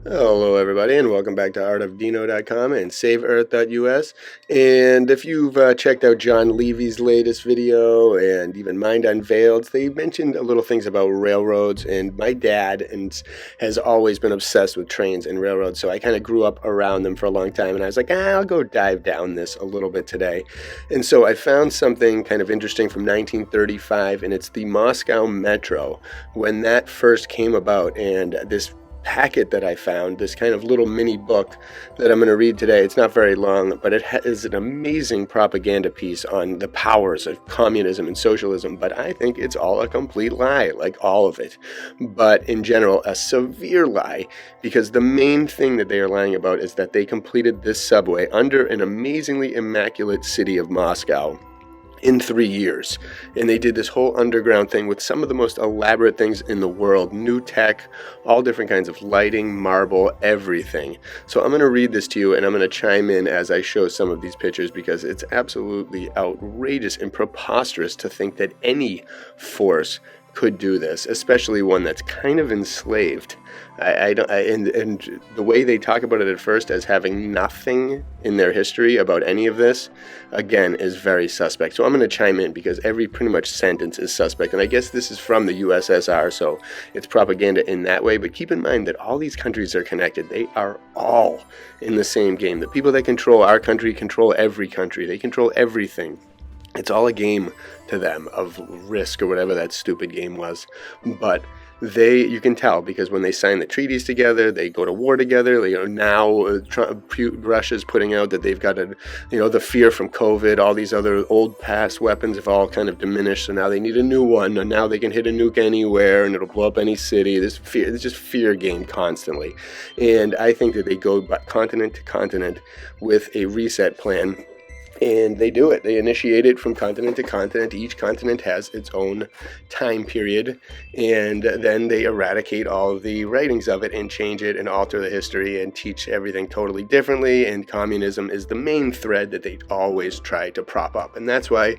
Hello everybody and welcome back to artofdino.com and saveearth.us. And if you've checked out John Levy's latest video and even Mind Unveiled, they mentioned a little things about railroads, and my dad has always been obsessed with trains and railroads, so I kind of grew up around them for a long time, and I was like, I'll go dive down this a little bit today. And so I found something kind of interesting from 1935, and it's the Moscow Metro, when that first came about. And this packet that I found, this kind of little mini book that I'm going to read today. It's not very long, but it is an amazing propaganda piece on the powers of communism and socialism, but I think it's all a complete lie, like all of it. But in general, a severe lie, because the main thing that they are lying about is that they completed this subway under an amazingly immaculate city of Moscow in 3 years. And they did this whole underground thing with some of the most elaborate things in the world, new tech, all different kinds of lighting, marble, everything. So I'm going to read this to you, and I'm going to chime in as I show some of these pictures, because it's absolutely outrageous and preposterous to think that any force could do this, especially one that's kind of enslaved. And the way they talk about it at first as having nothing in their history about any of this, again, is very suspect. So I'm going to chime in, because every pretty much sentence is suspect. And I guess this is from the USSR, so it's propaganda in that way. But keep in mind that all these countries are connected. They are all in the same game. The people that control our country control every country. They control everything. It's all a game to them of Risk or whatever that stupid game was. But you can tell, because when they sign the treaties together, they go to war together. Now Russia's putting out that they've got the fear from COVID, all these other old past weapons have all kind of diminished, so now they need a new one, and now they can hit a nuke anywhere and it'll blow up any city. This fear, it's just fear game constantly. And I think that they go continent to continent with a reset plan. And they do it. They initiate it from continent to continent. Each continent has its own time period. And then they eradicate all of the writings of it and change it and alter the history and teach everything totally differently. And communism is the main thread that they always try to prop up. And that's why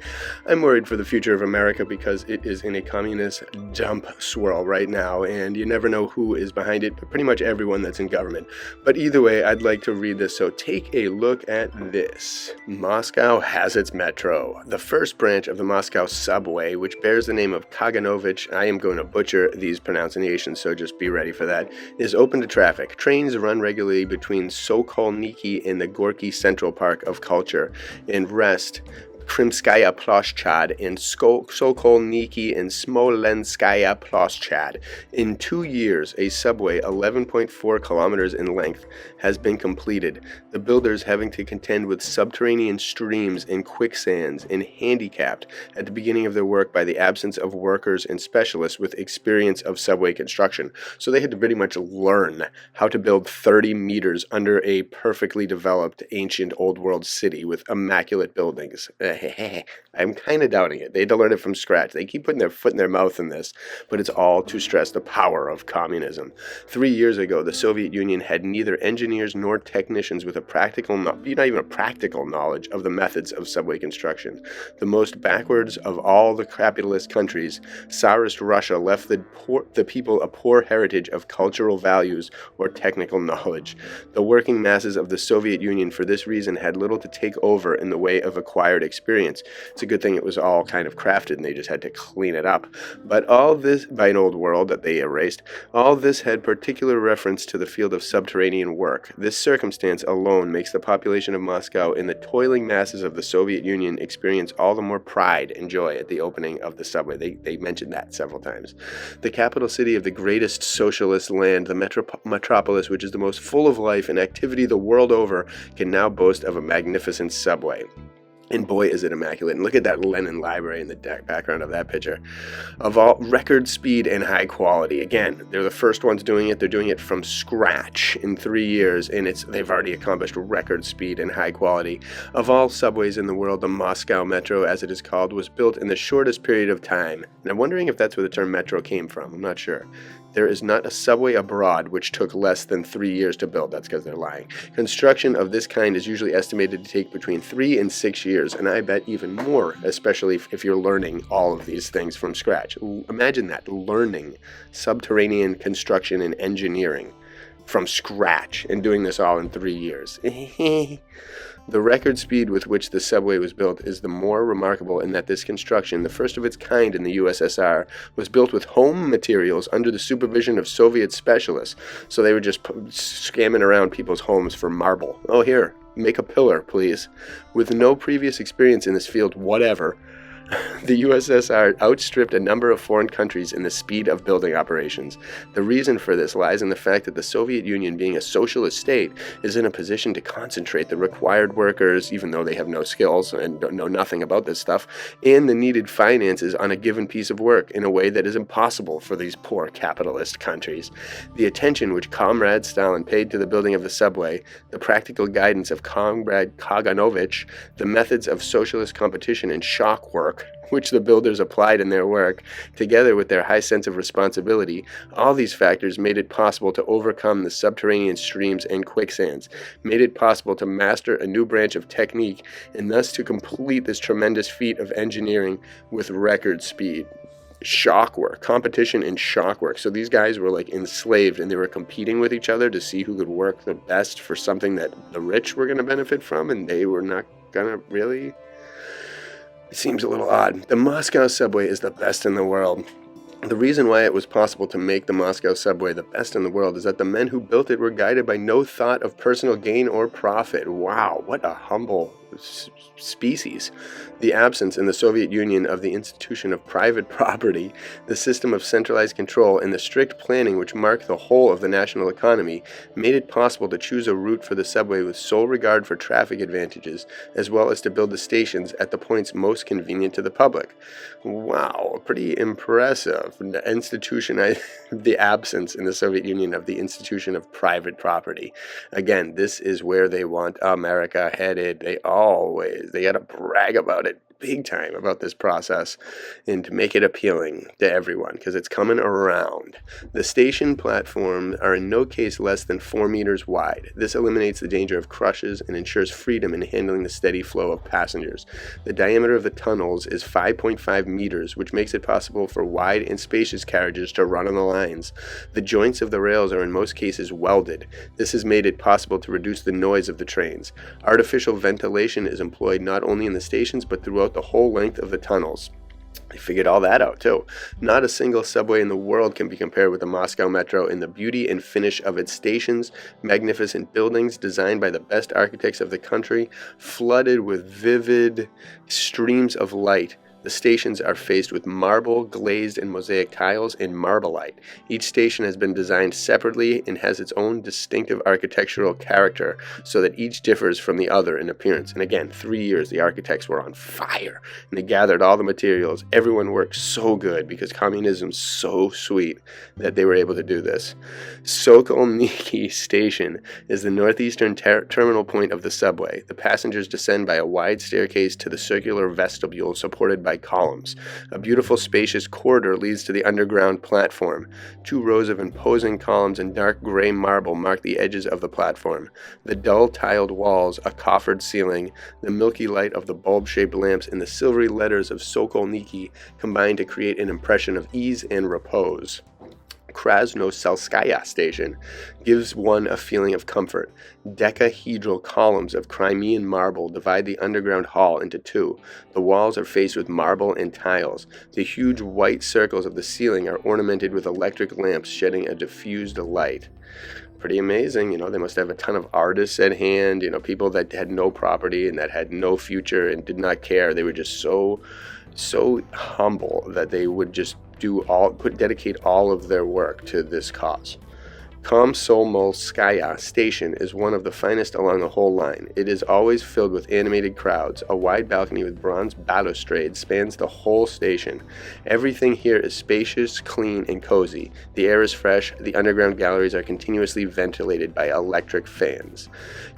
I'm worried for the future of America, because it is in a communist dump swirl right now. And you never know who is behind it, but pretty much everyone that's in government. But either way, I'd like to read this. So take a look at this. Moscow has its metro. The first branch of the Moscow subway, which bears the name of Kaganovich, I am going to butcher these pronunciations, so just be ready for that, is open to traffic. Trains run regularly between Sokolniki and the Gorky Central Park of Culture, and rest Krimskaya Ploshchad and Sokolniki and Smolenskaya Ploshchad. In 2 years, a subway 11.4 kilometers in length has been completed, the builders having to contend with subterranean streams and quicksands, and handicapped at the beginning of their work by the absence of workers and specialists with experience of subway construction. So they had to pretty much learn how to build 30 meters under a perfectly developed ancient old world city with immaculate buildings. I'm kind of doubting it. They had to learn it from scratch. They keep putting their foot in their mouth in this, but it's all to stress the power of communism. 3 years ago, the Soviet Union had neither engineers nor technicians with not even a practical knowledge of the methods of subway construction. The most backwards of all the capitalist countries, Tsarist Russia left the people a poor heritage of cultural values or technical knowledge. The working masses of the Soviet Union, for this reason, had little to take over in the way of acquired experience. It's a good thing it was all kind of crafted and they just had to clean it up. But all this, by an old world that they erased, all this had particular reference to the field of subterranean work. This circumstance alone makes the population of Moscow and the toiling masses of the Soviet Union experience all the more pride and joy at the opening of the subway. They mentioned that several times. The capital city of the greatest socialist land, the metropolis which is the most full of life and activity the world over, can now boast of a magnificent subway. And boy, is it immaculate. And look at that Lenin library in the background of that picture. Of all, record speed and high quality. Again, they're the first ones doing it. They're doing it from scratch in 3 years, and they've already accomplished record speed and high quality. Of all subways in the world, the Moscow Metro, as it is called, was built in the shortest period of time. And I'm wondering if that's where the term metro came from. I'm not sure. There is not a subway abroad which took less than 3 years to build. That's because they're lying. Construction of this kind is usually estimated to take between 3 and 6 years, and I bet even more, especially if you're learning all of these things from scratch. Imagine that, learning subterranean construction and engineering from scratch and doing this all in 3 years. The record speed with which the subway was built is the more remarkable in that this construction, the first of its kind in the USSR, was built with home materials under the supervision of Soviet specialists. So they were just scamming around people's homes for marble. Oh, here, make a pillar, please. With no previous experience in this field whatever, the USSR outstripped a number of foreign countries in the speed of building operations. The reason for this lies in the fact that the Soviet Union, being a socialist state, is in a position to concentrate the required workers, even though they have no skills and know nothing about this stuff, and the needed finances on a given piece of work in a way that is impossible for these poor capitalist countries. The attention which Comrade Stalin paid to the building of the subway, the practical guidance of Comrade Kaganovich, the methods of socialist competition and shock work, which the builders applied in their work, together with their high sense of responsibility, all these factors made it possible to overcome the subterranean streams and quicksands, made it possible to master a new branch of technique, and thus to complete this tremendous feat of engineering with record speed. Shock work, competition in shock work. So these guys were like enslaved, and they were competing with each other to see who could work the best for something that the rich were going to benefit from, and they were not going to really. It seems a little odd. The Moscow subway is the best in the world. The reason why it was possible to make the Moscow subway the best in the world is that the men who built it were guided by no thought of personal gain or profit. Wow, what a humble species. The absence in the Soviet Union of the institution of private property, the system of centralized control, and the strict planning which marked the whole of the national economy made it possible to choose a route for the subway with sole regard for traffic advantages, as well as to build the stations at the points most convenient to the public. Wow, pretty impressive. The institution, the absence in the Soviet Union of the institution of private property. Again, this is where they want America headed. They got to brag about it big time about this process and to make it appealing to everyone because it's coming around. The station platforms are in no case less than 4 meters wide. This eliminates the danger of crushes and ensures freedom in handling the steady flow of passengers. The diameter of the tunnels is 5.5 meters, which makes it possible for wide and spacious carriages to run on the lines. The joints of the rails are in most cases welded. This has made it possible to reduce the noise of the trains. Artificial ventilation is employed not only in the stations but throughout the whole length of the tunnels. They figured all that out too. Not a single subway in the world can be compared with the Moscow Metro in the beauty and finish of its stations, magnificent buildings designed by the best architects of the country, flooded with vivid streams of light. The stations are faced with marble, glazed, and mosaic tiles and Marbalite. Each station has been designed separately and has its own distinctive architectural character, so that each differs from the other in appearance. And again, 3 years, the architects were on fire, and they gathered all the materials. Everyone worked so good because communism's so sweet that they were able to do this. Sokolniki Station is the northeastern terminal point of the subway. The passengers descend by a wide staircase to the circular vestibule supported by columns. A beautiful spacious corridor leads to the underground platform. 2 rows of imposing columns in dark gray marble mark the edges of the platform. The dull tiled walls, a coffered ceiling, the milky light of the bulb-shaped lamps, and the silvery letters of Sokolniki combine to create an impression of ease and repose. Krasnoselskaya Station gives one a feeling of comfort. Decahedral columns of Crimean marble divide the underground hall into 2. The walls are faced with marble and tiles. The huge white circles of the ceiling are ornamented with electric lamps shedding a diffused light. Pretty amazing, they must have a ton of artists at hand, people that had no property and that had no future and did not care. They were just so humble that they would just dedicate all of their work to this cause. Komsomolskaya Station is one of the finest along the whole line. It is always filled with animated crowds. A wide balcony with bronze balustrade spans the whole station. Everything here is spacious, clean, and cozy. The air is fresh. The underground galleries are continuously ventilated by electric fans.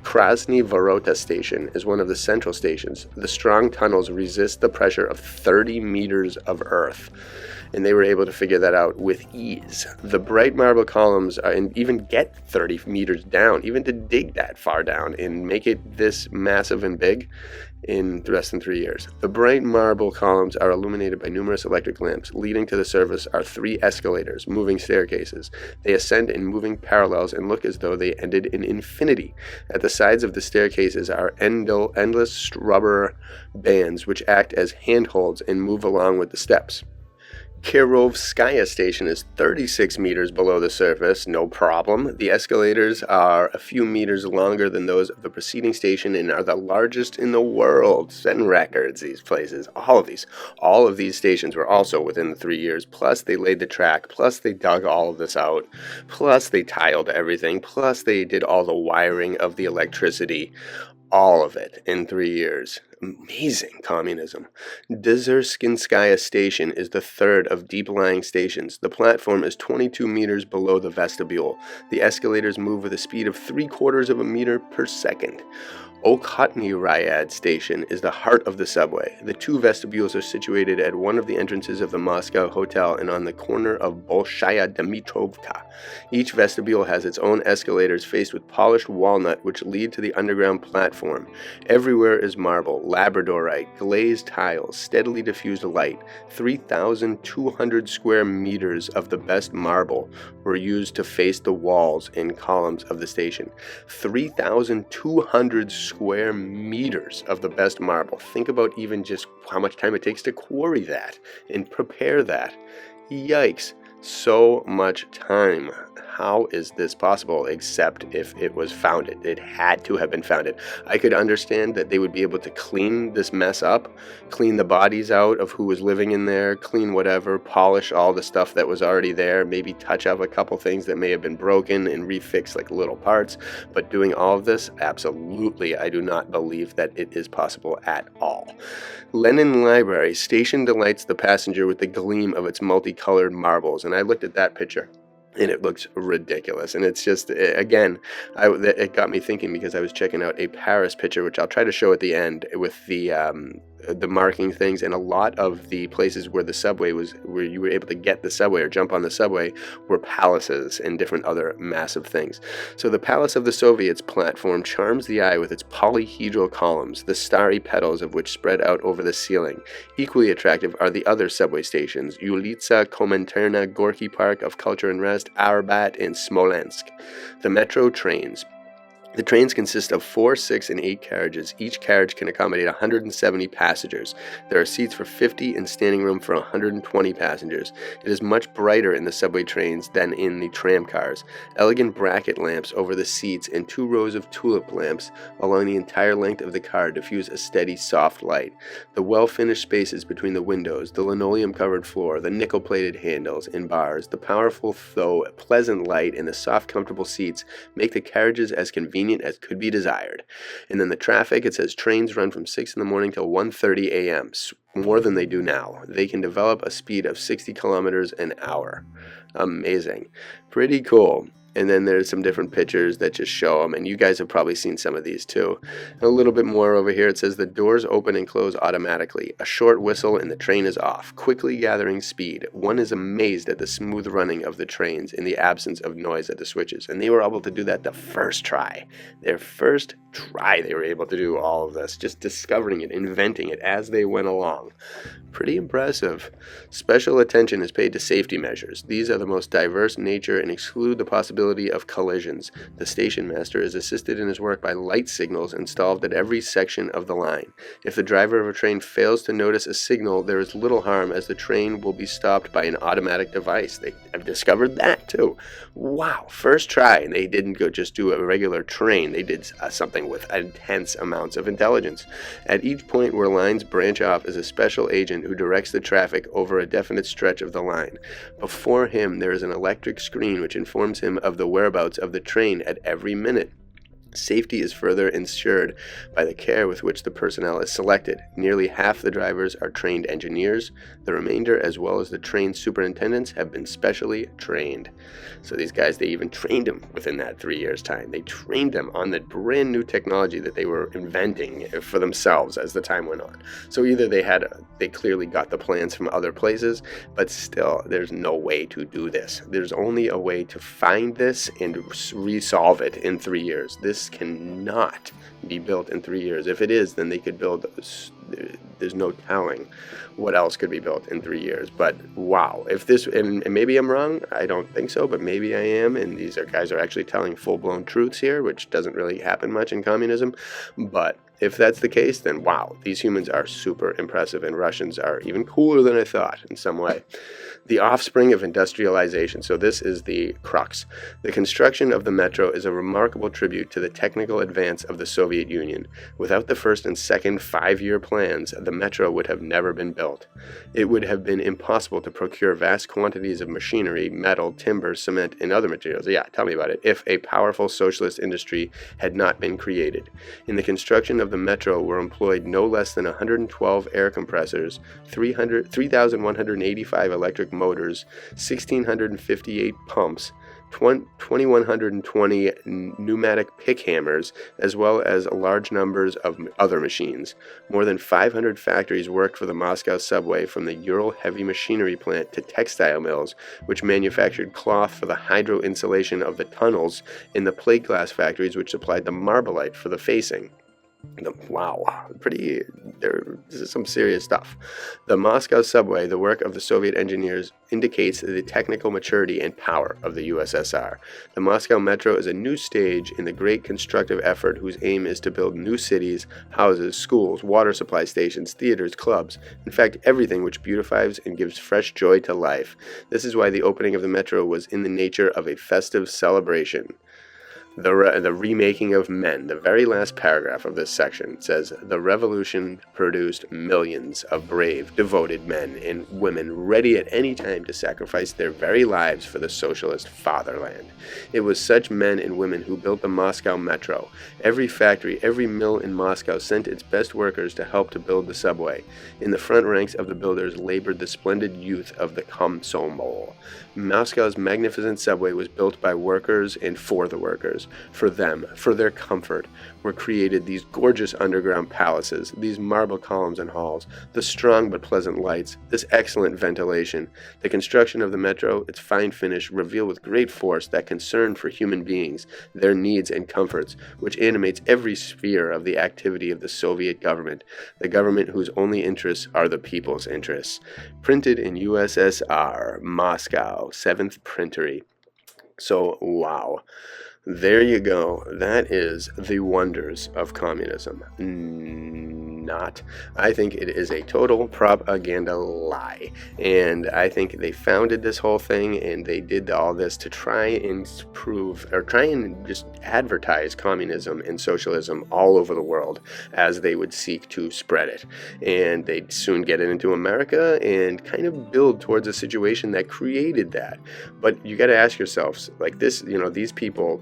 Krasny Vorota Station is one of the central stations. The strong tunnels resist the pressure of 30 meters of earth. and they were able to figure that out with ease. The bright marble columns and even get 30 meters down, even to dig that far down and make it this massive and big in less than 3 years. The bright marble columns are illuminated by numerous electric lamps. Leading to the surface are 3 escalators, moving staircases. They ascend in moving parallels and look as though they ended in infinity. At the sides of the staircases are endless rubber bands which act as handholds and move along with the steps. Kirovskaya station is 36 meters below the surface, no problem. The escalators are a few meters longer than those of the preceding station and are the largest in the world. Setting records, these places. All of these stations were also within the 3 years. Plus they laid the track, plus they dug all of this out, plus they tiled everything, plus they did all the wiring of the electricity. All of it in 3 years. Amazing communism. Dzerskynskaya station is the third of deep-lying stations. The platform is 22 meters below the vestibule. The escalators move with a speed of 3/4 of a meter per second. Okhotny Ryad station is the heart of the subway. The 2 vestibules are situated at one of the entrances of the Moscow Hotel and on the corner of Bolshaya Dmitrovka. Each vestibule has its own escalators faced with polished walnut which lead to the underground platform. Everywhere is marble, labradorite, glazed tiles, steadily diffused light. 3,200 square meters of the best marble were used to face the walls and columns of the station. 3,200 square meters of the best marble. Think about even just how much time it takes to quarry that and prepare that. Yikes. So much time. How is this possible except if it was founded? It had to have been founded. I could understand that they would be able to clean this mess up, clean the bodies out of who was living in there, clean whatever, polish all the stuff that was already there, maybe touch up a couple things that may have been broken and refix like little parts. But doing all of this, absolutely, I do not believe that it is possible at all. Lenin Library station delights the passenger with the gleam of its multicolored marbles. And I looked at that picture, and it looks ridiculous. And it's just, again, it got me thinking because I was checking out a Paris picture, which I'll try to show at the end with the marking things, and a lot of the places where the subway was, where you were able to get the subway or jump on the subway, were palaces and different other massive things. So the Palace of the Soviets platform charms the eye with its polyhedral columns, the starry petals of which spread out over the ceiling. Equally attractive are the other subway stations, Ulitsa, Komenterna, Gorky Park of Culture and Rest, Arbat, and Smolensk. The metro trains. The trains consist of 4, 6, and 8 carriages. Each carriage can accommodate 170 passengers. There are seats for 50 and standing room for 120 passengers. It is much brighter in the subway trains than in the tram cars. Elegant bracket lamps over the seats and 2 rows of tulip lamps along the entire length of the car diffuse a steady, soft light. The well-finished spaces between the windows, the linoleum-covered floor, the nickel-plated handles and bars, the powerful though pleasant light, and the soft, comfortable seats make the carriages as convenient as could be desired. And then the traffic, it says trains run from 6 in the morning till 1:30 a.m. More than they do now. They can develop a speed of 60 kilometers an hour. Amazing. Pretty cool. And then there's some different pictures that just show them, and you guys have probably seen some of these too. And a little bit more over here, it says the doors open and close automatically. A short whistle and the train is off, quickly gathering speed. One is amazed at the smooth running of the trains in the absence of noise at the switches, and they were able to do that the first try. Their first try they were able to do all of this, just discovering it, inventing it as they went along. Pretty impressive. Special attention is paid to safety measures. These are the most diverse nature and exclude the possibility of collisions. The station master is assisted in his work by light signals installed at every section of the line. If the driver of a train fails to notice a signal, there is little harm as the train will be stopped by an automatic device. I've discovered that too. Wow, first try, and they didn't just do a regular train. They did something with intense amounts of intelligence. At each point where lines branch off is a special agent who directs the traffic over a definite stretch of the line. Before him there is an electric screen which informs him of the whereabouts of the train at every minute. Safety is further ensured by the care with which the personnel is selected. Nearly half the drivers are trained engineers. The remainder, as well as the trained superintendents, have been specially trained. So these guys, they even trained them within that 3 years' time. They trained them on the brand new technology that they were inventing for themselves as the time went on. So either they clearly got the plans from other places, but still, there's no way to do this. There's only a way to find this and resolve it in 3 years. This cannot be built in 3 years. If it is, then they could build, there's no telling what else could be built in 3 years. But wow, if this, and maybe I'm wrong, I don't think so, but maybe I am, and these guys are actually telling full-blown truths here, which doesn't really happen much in communism. But if that's the case, then wow, these humans are super impressive, and Russians are even cooler than I thought in some way. The offspring of industrialization. So this is the crux. The construction of the metro is a remarkable tribute to the technical advance of the Soviet Union. Without the first and second 5-year plans, the metro would have never been built. It would have been impossible to procure vast quantities of machinery, metal, timber, cement, and other materials. Yeah, tell me about it. If a powerful socialist industry had not been created. In the construction of the metro were employed no less than 112 air compressors, 3,185 electric motors, 1,658 pumps, 2,120 pneumatic pick hammers, as well as large numbers of other machines. More than 500 factories worked for the Moscow subway, from the Ural heavy machinery plant to textile mills, which manufactured cloth for the hydro insulation of the tunnels, and the plate glass factories which supplied the marblite for the facing. Wow, this is some serious stuff. The Moscow subway, the work of the Soviet engineers, indicates the technical maturity and power of the USSR. The Moscow metro is a new stage in the great constructive effort whose aim is to build new cities, houses, schools, water supply stations, theaters, clubs, in fact, everything which beautifies and gives fresh joy to life. This is why the opening of the metro was in the nature of a festive celebration. The remaking of men. The very last paragraph of this section says, the revolution produced millions of brave, devoted men and women ready at any time to sacrifice their very lives for the socialist fatherland. It was such men and women who built the Moscow metro. Every factory, every mill in Moscow sent its best workers to help to build the subway. In the front ranks of the builders labored the splendid youth of the Komsomol. Moscow's magnificent subway was built by workers and for the workers. For them, for their comfort, were created these gorgeous underground palaces, these marble columns and halls, the strong but pleasant lights, this excellent ventilation. The construction of the metro, its fine finish, reveal with great force that concern for human beings, their needs and comforts, which animates every sphere of the activity of the Soviet government, the government whose only interests are the people's interests. Printed in USSR, Moscow, 7th Printery. So, wow. There you go. That is the wonders of communism. I think it is a total propaganda lie. And I think they founded this whole thing, and they did all this to try and try and just advertise communism and socialism all over the world as they would seek to spread it. And they'd soon get it into America and kind of build towards a situation that created that. But you got to ask yourselves, like this, these people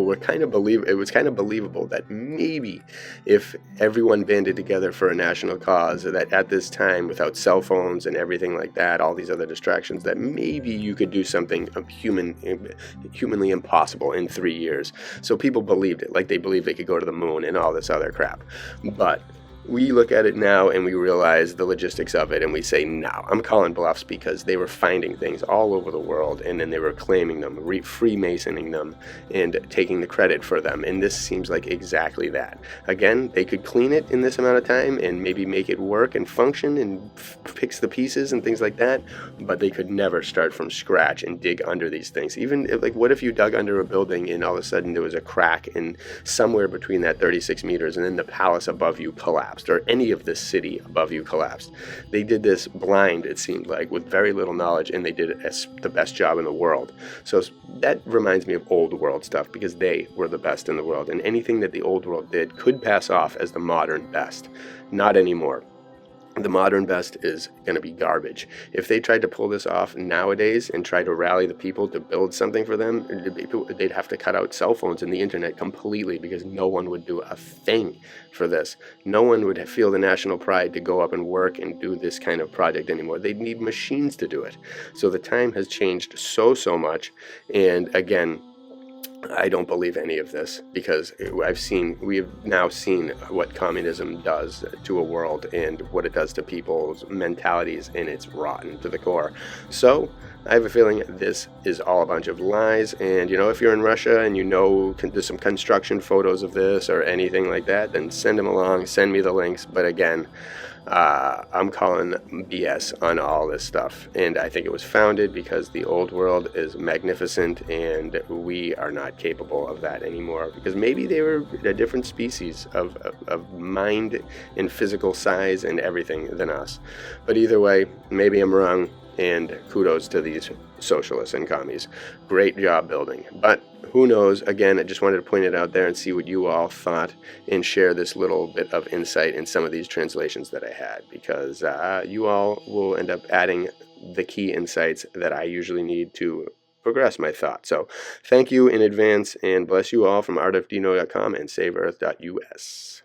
were it was kind of believable that maybe if everyone banded together for a national cause, that at this time, without cell phones and everything like that, all these other distractions, that maybe you could do something humanly impossible in 3 years. So people believed it, like they believed they could go to the moon and all this other crap. But we look at it now and we realize the logistics of it, and we say, no, I'm calling bluffs, because they were finding things all over the world, and then they were claiming them, freemasoning them, and taking the credit for them. And this seems like exactly that. Again, they could clean it in this amount of time and maybe make it work and function and fix the pieces and things like that, but they could never start from scratch and dig under these things. Even what if you dug under a building and all of a sudden there was a crack in somewhere between that 36 meters, and then the palace above you collapsed, or any of this city above you collapsed. They did this blind, it seemed like, with very little knowledge, and they did it as the best job in the world. So that reminds me of old world stuff, because they were the best in the world, and anything that the old world did could pass off as the modern best. Not anymore. the modern best is going to be garbage. If they tried to pull this off nowadays and try to rally the people to build something for them, they'd have to cut out cell phones and the internet completely, because no one would do a thing for this. No one would feel the national pride to go up and work and do this kind of project anymore. They'd need machines to do it. So the time has changed so much. And again, I don't believe any of this, because we've now seen what communism does to a world and what it does to people's mentalities, and it's rotten to the core. So I have a feeling this is all a bunch of lies. And if you're in Russia and there's some construction photos of this or anything like that, then send them along, send me the links. But again, I'm calling BS on all this stuff, and I think it was founded because the old world is magnificent and we are not capable of that anymore, because maybe they were a different species of mind and physical size and everything than us. But either way, maybe I'm wrong, and kudos to these socialists and commies. Great job building. But who knows? Again, I just wanted to point it out there and see what you all thought and share this little bit of insight in some of these translations that I had, because you all will end up adding the key insights that I usually need to progress my thought. So thank you in advance, and bless you all from artofdino.com and saveearth.us.